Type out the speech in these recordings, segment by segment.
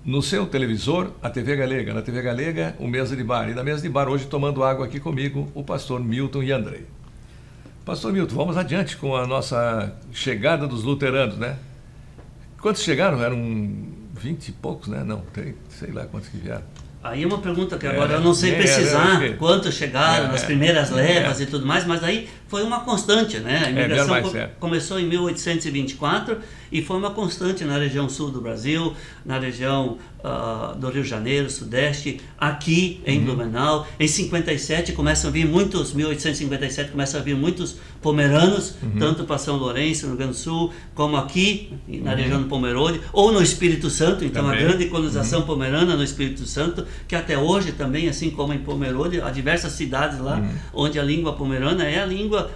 no seu televisor a TV Galega, na TV Galega o Mesa de Bar, e na Mesa de Bar hoje tomando água aqui comigo o pastor Milton Yandrey. Pastor Milton, vamos adiante com a nossa chegada dos luteranos, né? Quantos chegaram? Eram 20 e poucos, né? Não, sei lá quantos que vieram. Aí é uma pergunta que agora eu não sei precisar quantos chegaram nas primeiras levas e tudo mais, mas aí foi uma constante, né? A imigração começou em 1824 e foi uma constante na região sul do Brasil, na região do Rio de Janeiro, sudeste, aqui em Blumenau. Em 57 começam a vir muitos, 1857 começam a vir muitos pomeranos, tanto para São Lourenço, no Rio Grande do Sul, como aqui na região do Pomerode, ou no Espírito Santo, então também. A grande colonização pomerana no Espírito Santo, que até hoje também, assim como em Pomerode, há diversas cidades lá, onde a língua pomerana é a língua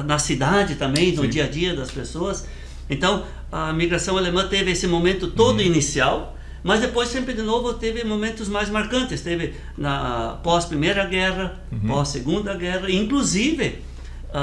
na cidade também, no dia a dia das pessoas. Então, a migração alemã teve esse momento todo inicial, mas depois sempre de novo teve momentos mais marcantes. Teve na pós-Primeira Guerra, pós-Segunda Guerra, inclusive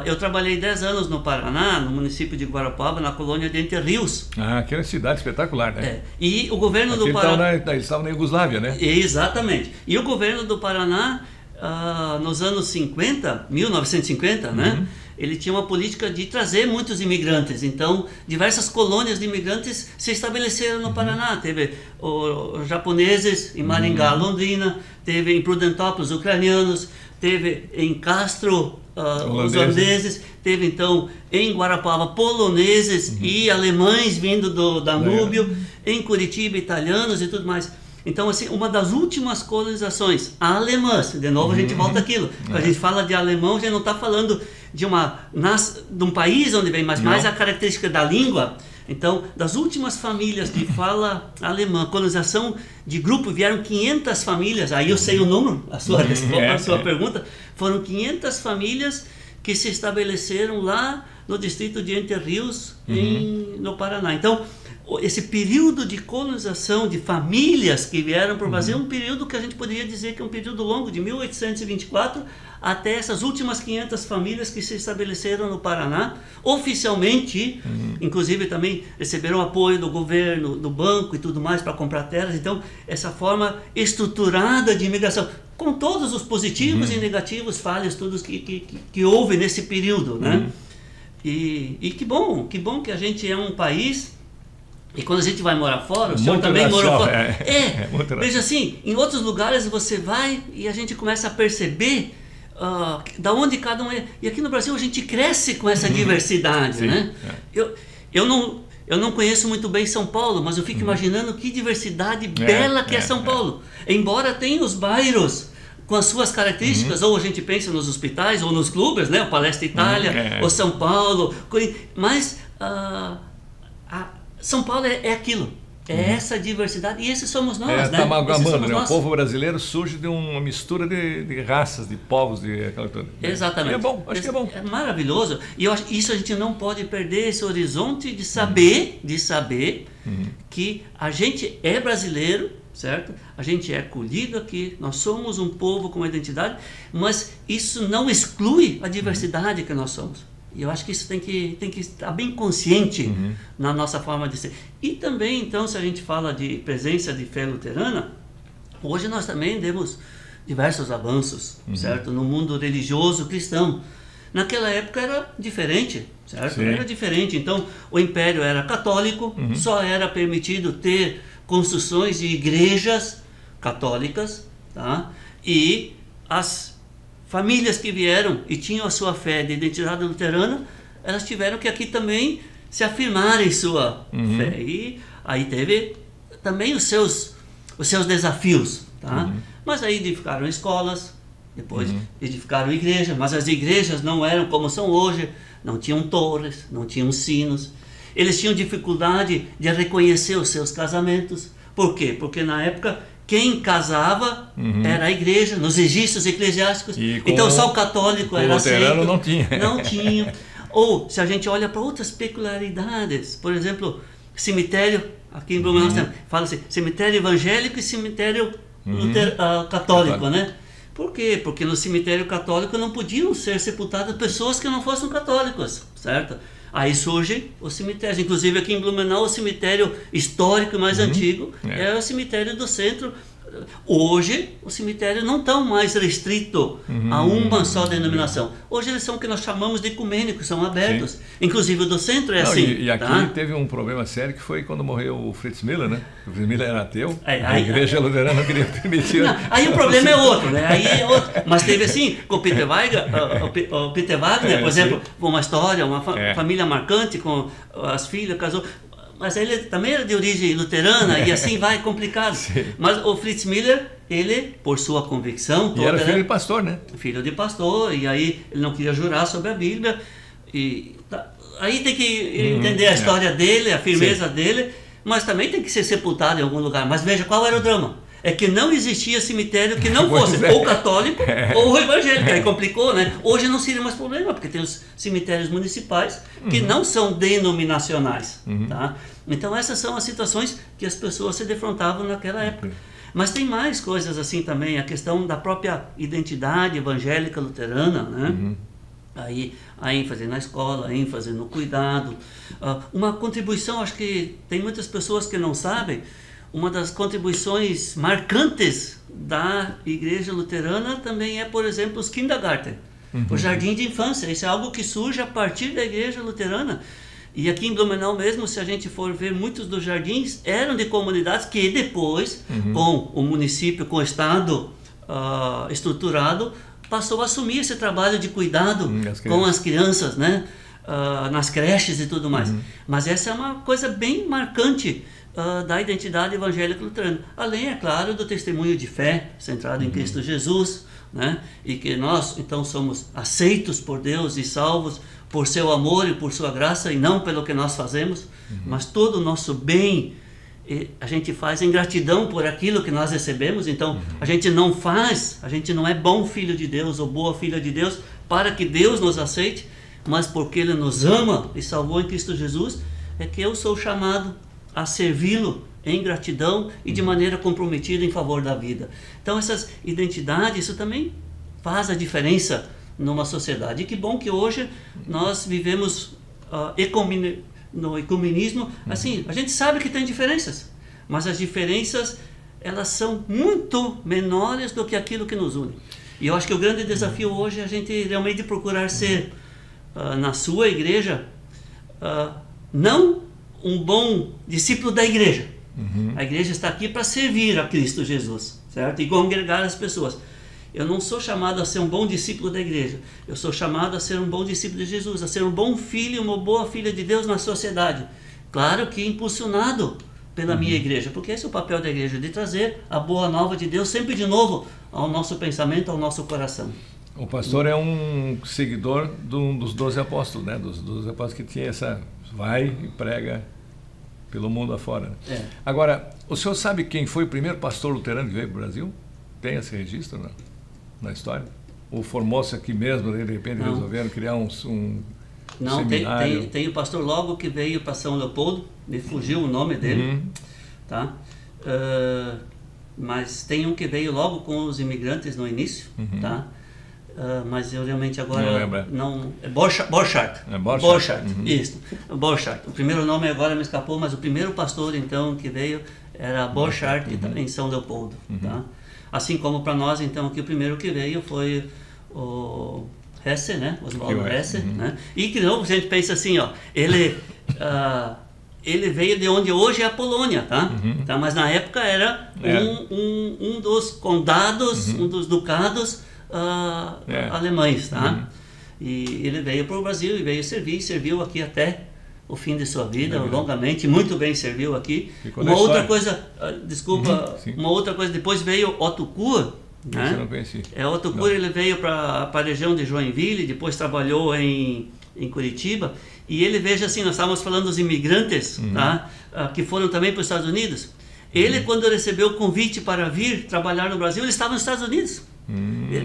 eu trabalhei 10 anos no Paraná, no município de Guarapuava, na colônia de Entre Rios. Aquela cidade espetacular, né? E o governo do Paraná... Eles estavam na Iugoslávia, né? Exatamente. E o governo do Paraná, nos anos 50, 1950, né? Ele tinha uma política de trazer muitos imigrantes. Então, diversas colônias de imigrantes se estabeleceram no Paraná. Teve os japoneses em Maringá, Londrina, teve em Prudentópolis ucranianos, teve em Castro os holandeses, teve então em Guarapuava poloneses e alemães vindo do Danúbio, em Curitiba italianos e tudo mais. Então, assim, uma das últimas colonizações alemãs, de novo a gente volta àquilo, quando a gente fala de alemão, a gente não está falando de um país onde vem, mas mais a característica da língua. Então, das últimas famílias de fala alemã, colonização de grupo, vieram 500 famílias, aí eu sei o número, a sua resposta, a sua pergunta, foram 500 famílias que se estabeleceram lá no distrito de Entre Rios, no Paraná. Então, esse período de colonização de famílias que vieram para o Brasil é um período que a gente poderia dizer que é um período longo, de 1824 até essas últimas 500 famílias que se estabeleceram no Paraná, oficialmente, inclusive também receberam apoio do governo, do banco e tudo mais para comprar terras. Então, essa forma estruturada de imigração, com todos os positivos e negativos, falhas, todos que houve nesse período, né? E que bom que a gente é um país... E quando a gente vai morar fora, o senhor também morou fora. Veja assim, em outros lugares você vai e a gente começa a perceber da onde cada um é. E aqui no Brasil a gente cresce com essa diversidade, né? Eu não conheço muito bem São Paulo, mas eu fico imaginando que diversidade bela que é São Paulo. Embora tenha os bairros com as suas características, ou a gente pensa nos hospitais, ou nos clubes, né? O Palestra Itália, ou São Paulo, mas... São Paulo é aquilo, essa diversidade, e esses somos nós, né? Está amalgamando, né? O povo brasileiro surge de uma mistura de raças, de povos, de aquela coisa. Exatamente. E é bom, acho que é bom. É maravilhoso, e eu acho que isso a gente não pode perder, esse horizonte de saber, que a gente é brasileiro, certo? A gente é acolhido aqui, nós somos um povo com uma identidade, mas isso não exclui a diversidade que nós somos. E eu acho que isso tem que estar bem consciente na nossa forma de ser. E também, então, se a gente fala de presença de fé luterana, hoje nós também temos diversos avanços, certo? No mundo religioso cristão. Naquela época era diferente, certo? Era diferente. Então, o império era católico, só era permitido ter construções de igrejas católicas, tá? E as famílias que vieram e tinham a sua fé de identidade luterana, elas tiveram que aqui também se afirmar em sua fé. E aí teve também os seus desafios, tá? Mas aí edificaram escolas, depois edificaram igrejas, mas as igrejas não eram como são hoje, não tinham torres, não tinham sinos. Eles tinham dificuldade de reconhecer os seus casamentos. Por quê? Porque na época quem casava era a igreja, nos registros eclesiásticos. Então só o católico era aceito. Não tinha. Não tinha. Ou se a gente olha para outras peculiaridades, por exemplo, cemitério, aqui em Blumenau fala assim, cemitério evangélico e cemitério católico, né? Por quê? Porque no cemitério católico não podiam ser sepultadas pessoas que não fossem católicas, certo? Aí surgem os cemitérios. Inclusive aqui em Blumenau, o cemitério histórico mais antigo é o cemitério do centro. Hoje, o cemitério não está mais restrito a uma só denominação. Hoje eles são o que nós chamamos de ecumênicos, são abertos. Sim. Inclusive o do centro é assim. E aqui teve um problema sério que foi quando morreu o Fritz Miller, né? O Fritz Miller era ateu, a igreja luterana não queria permitir. Não, aí o problema é outro, né? Aí é outro. Mas teve assim, com o Peter Wagner, o Peter Wagner, por exemplo, uma história, uma família marcante com as filhas, casou. Mas ele também era de origem luterana e assim vai complicado. Sim. Mas o Fritz Miller, ele, por sua convicção toda... E era filho de pastor, né? Filho de pastor, e aí ele não queria jurar sobre a Bíblia. E aí tem que entender a história dele, a firmeza dele, mas também tem que ser sepultado em algum lugar. Mas veja, qual era o drama? É que não existia cemitério que não fosse ou católico ou evangélico. Aí complicou, né? Hoje não seria mais problema, porque tem os cemitérios municipais que não são denominacionais. Tá? Então essas são as situações que as pessoas se defrontavam naquela época. Mas tem mais coisas assim também, a questão da própria identidade evangélica luterana, né? Aí a ênfase na escola, a ênfase no cuidado. Uma contribuição, acho que tem muitas pessoas que não sabem, uma das contribuições marcantes da Igreja Luterana também é, por exemplo, os kindergarten, o jardim de infância. Isso é algo que surge a partir da Igreja Luterana. E aqui em Blumenau mesmo, se a gente for ver, muitos dos jardins eram de comunidades que depois, com o município, com o Estado estruturado, passou a assumir esse trabalho de cuidado com as crianças, né? Nas creches e tudo mais. Mas essa é uma coisa bem marcante da identidade evangélica luterana. Além, é claro, do testemunho de fé centrado em Cristo Jesus, né? E que nós, então, somos aceitos por Deus e salvos por seu amor e por sua graça, e não pelo que nós fazemos, mas todo o nosso bem a gente faz em gratidão por aquilo que nós recebemos. Então, a gente não é bom filho de Deus ou boa filha de Deus para que Deus nos aceite, mas porque Ele nos ama e salvou em Cristo Jesus, é que eu sou chamado a servi-lo em gratidão e de maneira comprometida em favor da vida. Então essas identidades, isso também faz a diferença numa sociedade. E que bom que hoje nós vivemos no ecumenismo. Assim, a gente sabe que tem diferenças, mas as diferenças, elas são muito menores do que aquilo que nos une. E eu acho que o grande desafio hoje é a gente realmente procurar ser, na sua igreja, não um bom discípulo da igreja. A igreja está aqui para servir a Cristo Jesus, certo? E congregar as pessoas. Eu não sou chamado a ser um bom discípulo da igreja. Eu sou chamado a ser um bom discípulo de Jesus, a ser um bom filho e uma boa filha de Deus na sociedade. Claro que impulsionado pela minha igreja, porque esse é o papel da igreja, de trazer a boa nova de Deus sempre de novo ao nosso pensamento, ao nosso coração. O pastor é um seguidor dos 12 apóstolos, né? Dos 12 apóstolos que tinha essa... vai e prega pelo mundo afora. Agora, o senhor sabe quem foi o primeiro pastor luterano que veio para o Brasil? Tem esse registro na história? Ou formou-se aqui mesmo, de repente resolveram criar um não, seminário? Tem o pastor logo que veio para São Leopoldo, me fugiu o nome dele, tá? Mas tem um que veio logo com os imigrantes no início, tá? Mas eu realmente agora não... É Borchardt. Borchardt, isso. Borchardt. O primeiro nome agora me escapou, mas o primeiro pastor então que veio era Borchardt em São Leopoldo. Tá? Assim como para nós então aqui o primeiro que veio foi o Hesse, né? Oswaldo Hesse, né? E que não, a gente pensa assim, ó, ele veio de onde hoje é a Polônia, tá? Tá? Mas na época era um dos condados, um dos ducados alemães, tá? E ele veio para o Brasil e veio serviu aqui até o fim de sua vida, longamente, muito bem serviu aqui. Uma outra coisa, desculpa, uma outra coisa, depois veio Otto Kuhr, né? Eu não conheci. Otto Kuhr, ele veio para a região de Joinville, depois trabalhou em Curitiba, e ele, veja assim, nós estávamos falando dos imigrantes, tá? Que foram também para os Estados Unidos. Ele, quando recebeu o convite para vir trabalhar no Brasil, ele estava nos Estados Unidos.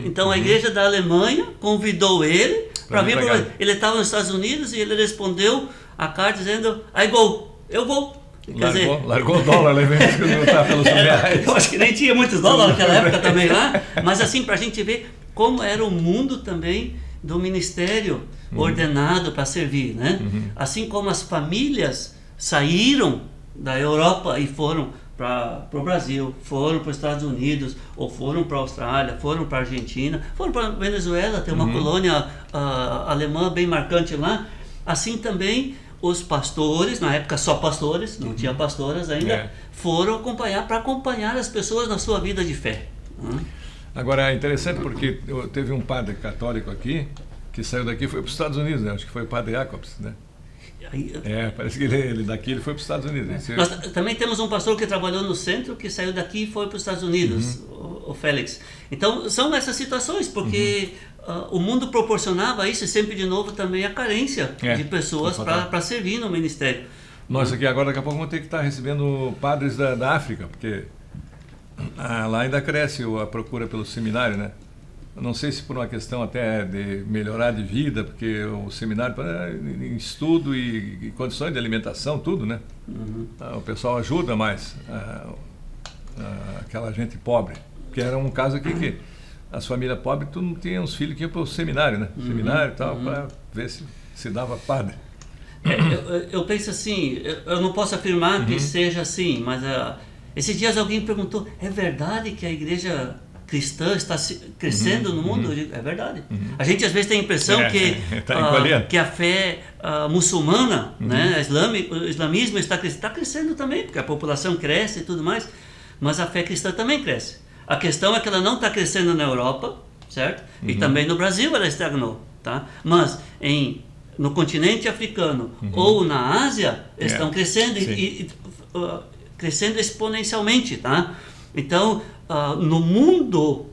Então a igreja da Alemanha convidou ele para vir para o Brasil. Ele estava nos Estados Unidos e ele respondeu a carta dizendo: I go, eu vou. Largou o dólar, levei que lutar pelos reais. Eu acho que nem tinha muitos dólares naquela época também lá, mas assim, para a gente ver como era o mundo também do ministério ordenado para servir, né? Assim como as famílias saíram da Europa e foram para o Brasil, foram para os Estados Unidos, ou foram para a Austrália, foram para a Argentina, foram para a Venezuela, tem uma colônia alemã bem marcante lá. Assim também os pastores, na época só pastores, não tinha pastoras ainda, foram para acompanhar as pessoas na sua vida de fé. Agora é interessante porque teve um padre católico aqui que saiu daqui e foi para os Estados Unidos, né? Acho que foi o padre Jacobs, né? Parece que ele daqui ele foi para os Estados Unidos. Nós também temos um pastor que trabalhou no centro, que saiu daqui e foi para os Estados Unidos, o Félix. Então, são essas situações, porque o mundo proporcionava isso e sempre de novo também a carência de pessoas para servir no ministério. Nós aqui agora, daqui a pouco, vamos ter que estar recebendo padres da África, porque lá ainda cresce a procura pelo seminário, né? Não sei se por uma questão até de melhorar de vida, porque o seminário em estudo e condições de alimentação, tudo, né? O pessoal ajuda mais aquela gente pobre. Porque era um caso aqui que as famílias pobres, tu não tinha uns filhos que iam para o seminário, né? Seminário e tal, para ver se dava padre. Eu penso assim, eu não posso afirmar que seja assim, mas esses dias alguém perguntou, é verdade que a igreja cristã está crescendo no mundo? Eu digo, é verdade. A gente às vezes tem a impressão que a fé muçulmana, né, o islamismo está crescendo também, porque a população cresce e tudo mais, mas a fé cristã também cresce. A questão é que ela não está crescendo na Europa, certo? E também no Brasil ela estagnou, tá? Mas no continente africano ou na Ásia estão crescendo crescendo exponencialmente, tá? Então, no mundo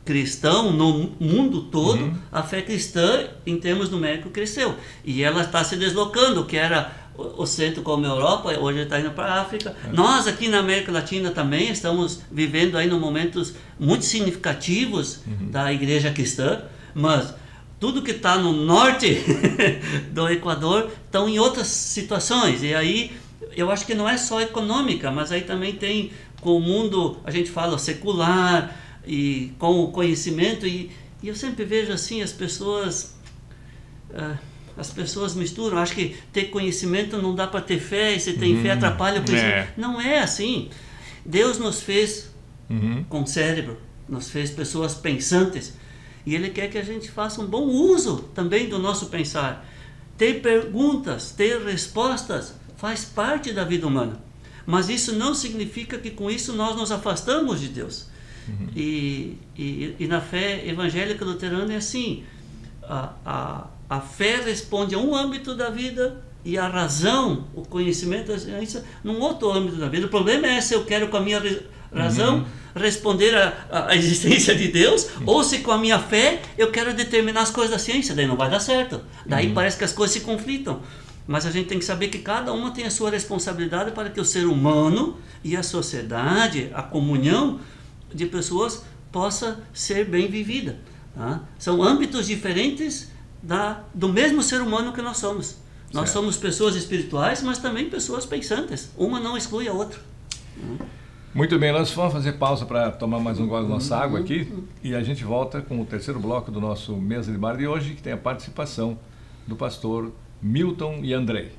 cristão, no mundo todo, a fé cristã, em termos numéricos, cresceu. E ela está se deslocando, que era o centro como a Europa, hoje está indo para a África. Nós aqui na América Latina também estamos vivendo aí momentos muito significativos da igreja cristã, mas tudo que está no norte do Equador estão em outras situações. E aí, eu acho que não é só econômica, mas aí também tem com o mundo, a gente fala, secular, e com o conhecimento, e eu sempre vejo assim, as pessoas misturam, acho que ter conhecimento não dá para ter fé, e se tem fé atrapalha o conhecimento. Não é assim. Deus nos fez com cérebro, nos fez pessoas pensantes, e Ele quer que a gente faça um bom uso também do nosso pensar. Ter perguntas, ter respostas, faz parte da vida humana. Mas isso não significa que com isso nós nos afastamos de Deus. E na fé evangélica luterana é assim, a fé responde a um âmbito da vida e a razão, o conhecimento, a ciência, num outro âmbito da vida. O problema é se eu quero com a minha razão responder à existência de Deus, ou se com a minha fé eu quero determinar as coisas da ciência, daí não vai dar certo. Daí parece que as coisas se conflitam. Mas a gente tem que saber que cada uma tem a sua responsabilidade para que o ser humano e a sociedade, a comunhão de pessoas possa ser bem vivida. Tá? São âmbitos diferentes do mesmo ser humano que nós somos. Nós somos pessoas espirituais, mas também pessoas pensantes. Uma não exclui a outra. Muito bem, nós vamos fazer pausa para tomar mais um gole da nossa água aqui e a gente volta com o terceiro bloco do nosso Mesa de Bar de hoje, que tem a participação do pastor Milton Yandrei.